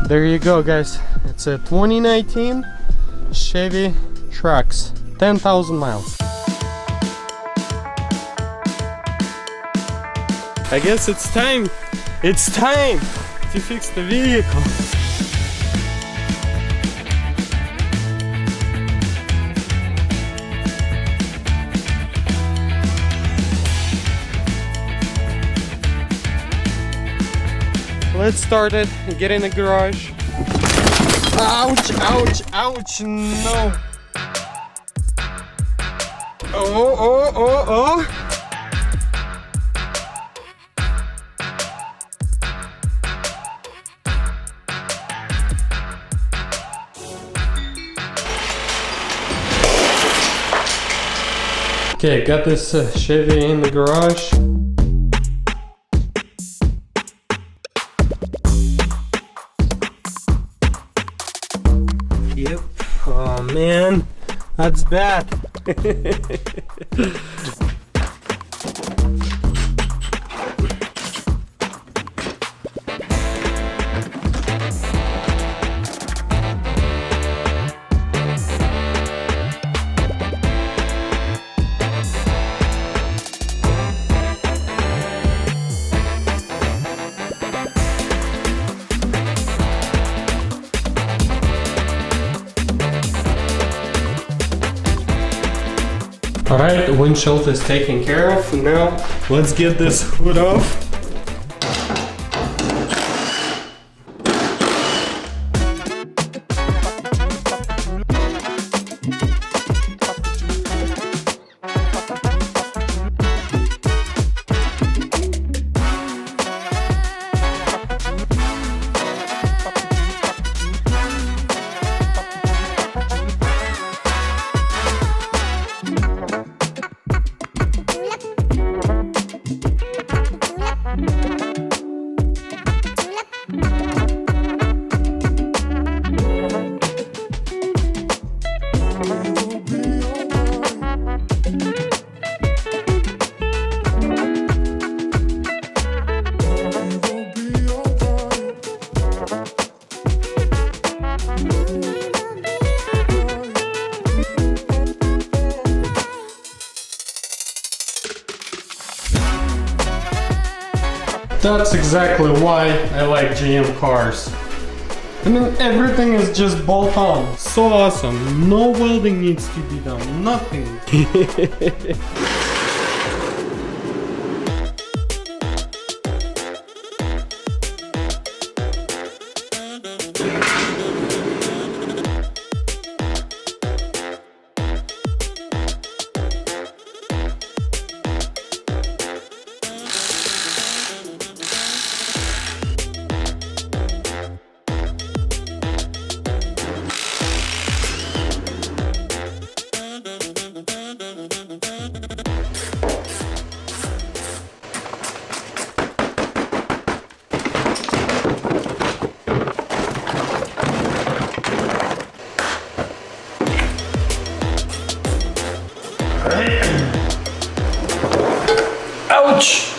There you go, guys. It's a 2019 Chevy Trax, 10,000 miles. I guess it's time to fix the vehicle. Let's start it and get in the garage. Ouch, ouch, ouch, no. Oh. Okay, got this Chevy in the garage. Yep. Oh man, that's bad. Alright, the windshield is taken care of. Now, let's get this hood off. That's exactly why I like GM cars. I mean, everything is just bolt on. So awesome. No welding needs to be done. Nothing. Ouch!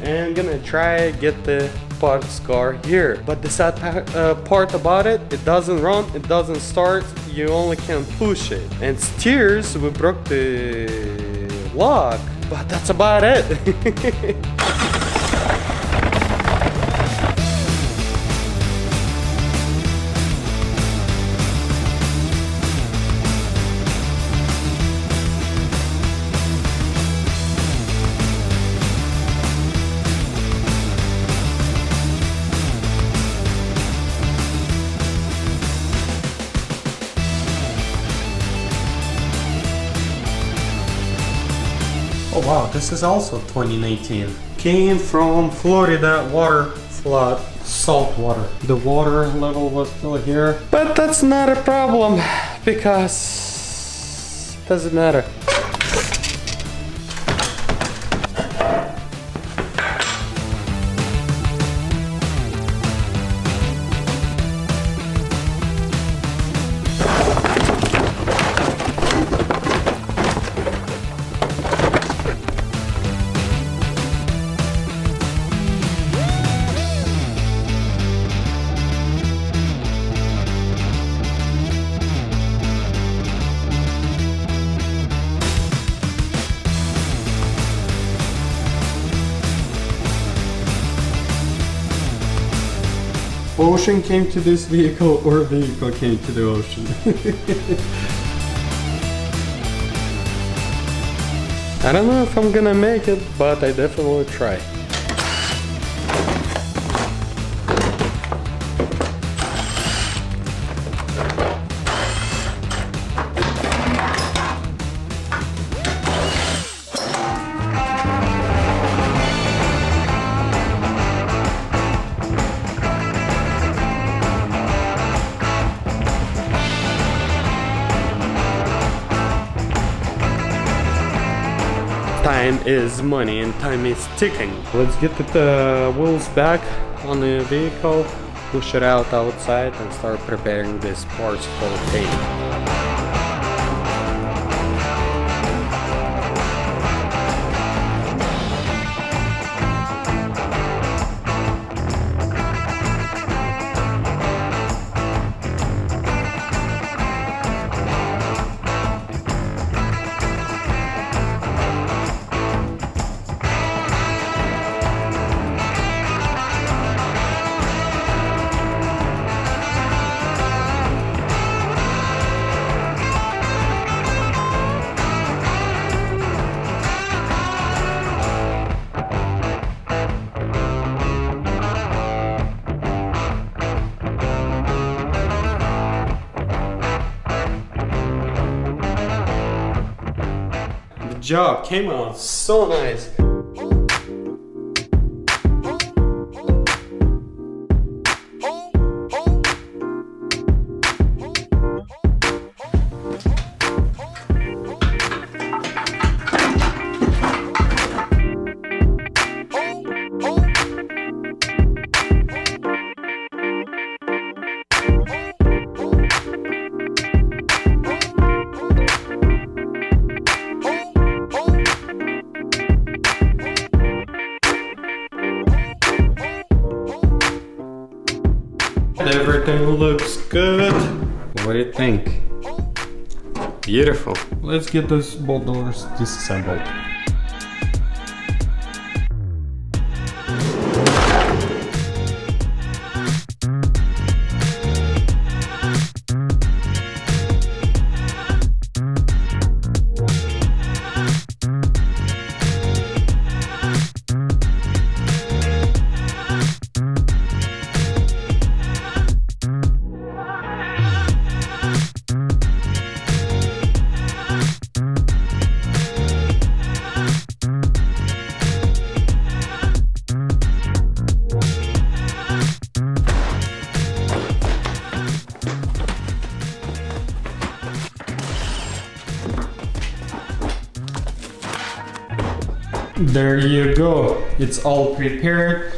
And I'm gonna try get the parts car here, but the sad part about it, it doesn't run, it doesn't start, you only can push it. And steers, we broke the lock, but that's about it. wow, this is also 2019. Came from Florida water flood, salt water. The water level was still here, but that's not a problem because it doesn't matter. Ocean came to this vehicle or vehicle came to the ocean. I don't know if I'm gonna make it, but I definitely will try. Time is money and time is ticking. Let's get the wheels back on the vehicle, push it out outside and start preparing this parts for paint. The job came out so nice. Everything looks good. What do you think? Beautiful. Let's get those bolt doors disassembled. There you go. It's all prepared.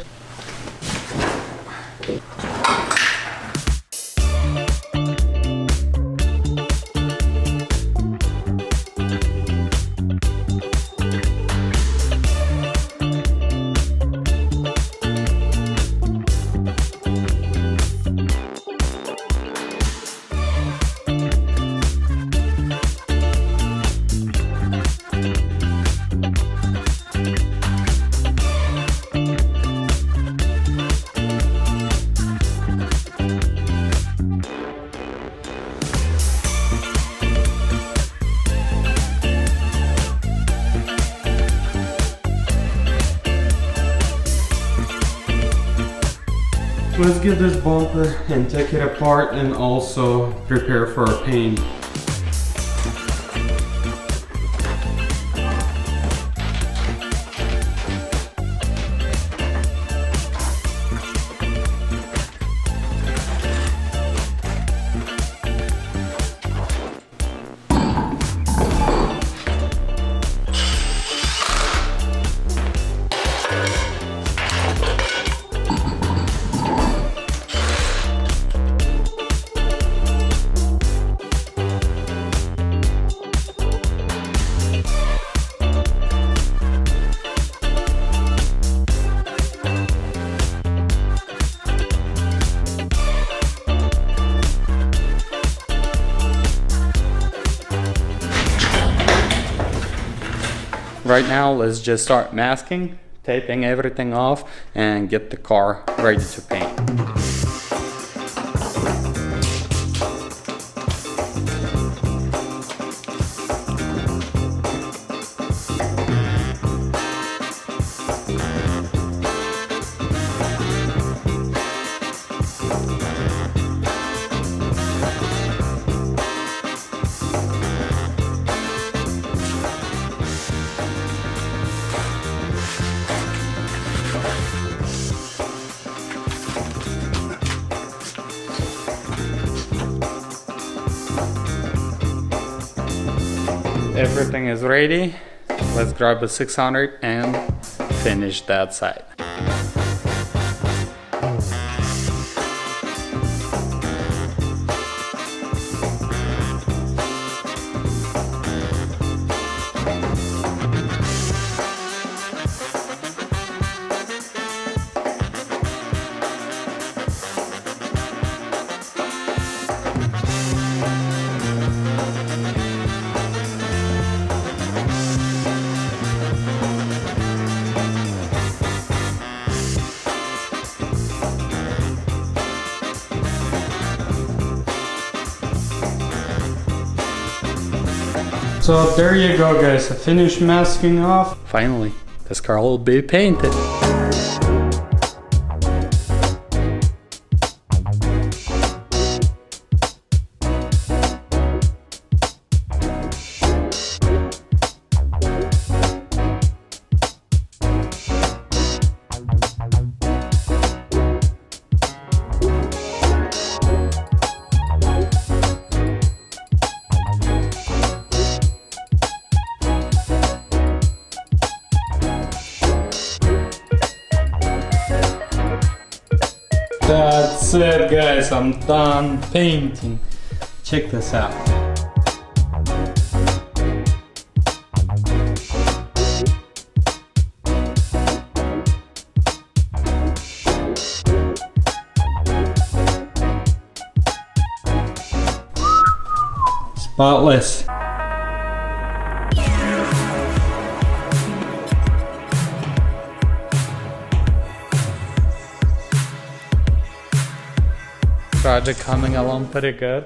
Let's get this bumper and take it apart and also prepare for our paint. right now let's just start masking, taping everything off, and get the car ready to paint. Everything is ready. Let's grab a 600 and finish that side. So there you go guys, I finished masking off. Finally, this car will be painted. That's it guys, I'm done painting. Check this out. Spotless. Project coming along pretty good.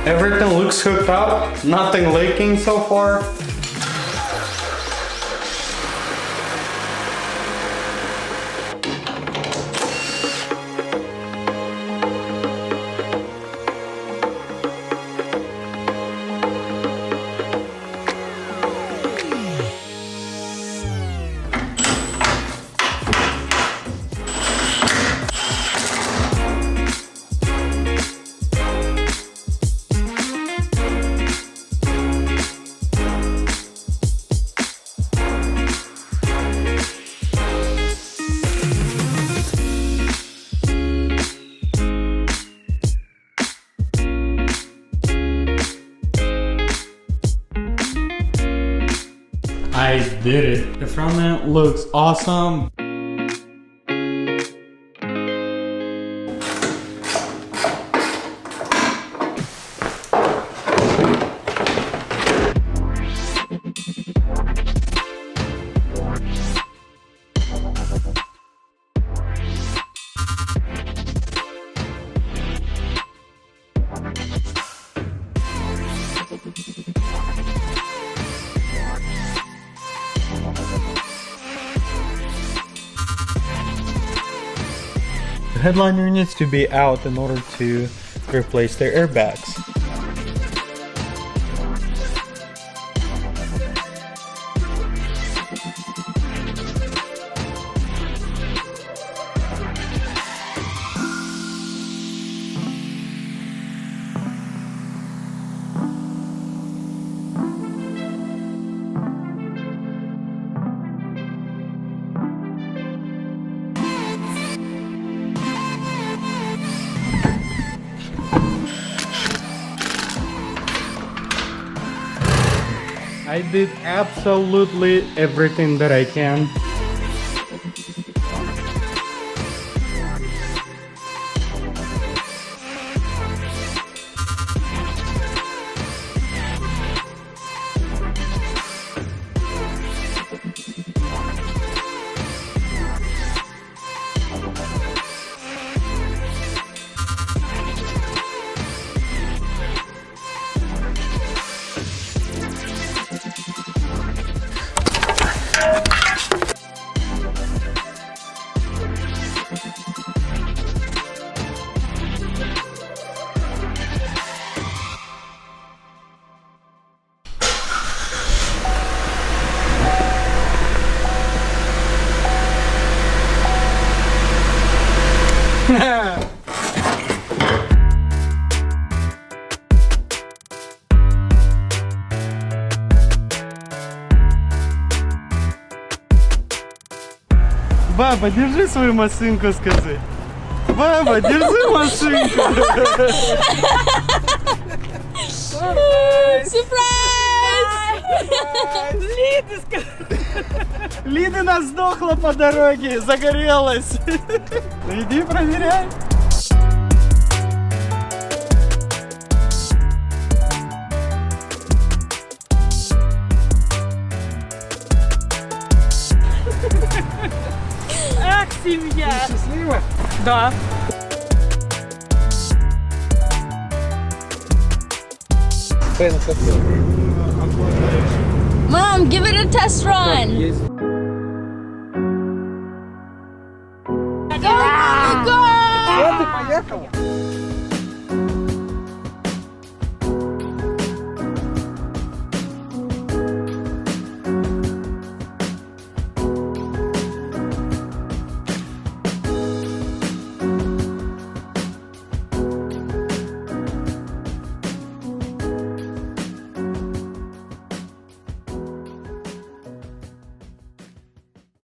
Everything looks hooked up, nothing leaking so far. I did it. The front end looks awesome. headliner needs to be out in order to replace their airbags. I did absolutely everything that I can. Баба, держи свою машинку, скажи. Баба, держи машинку. Сюрприз! Лидина сдохла по дороге, загорелась. Иди проверяй. Ах, семья! Счастлива? Да. Mom, give it a test run. Go, go, go! Поехала?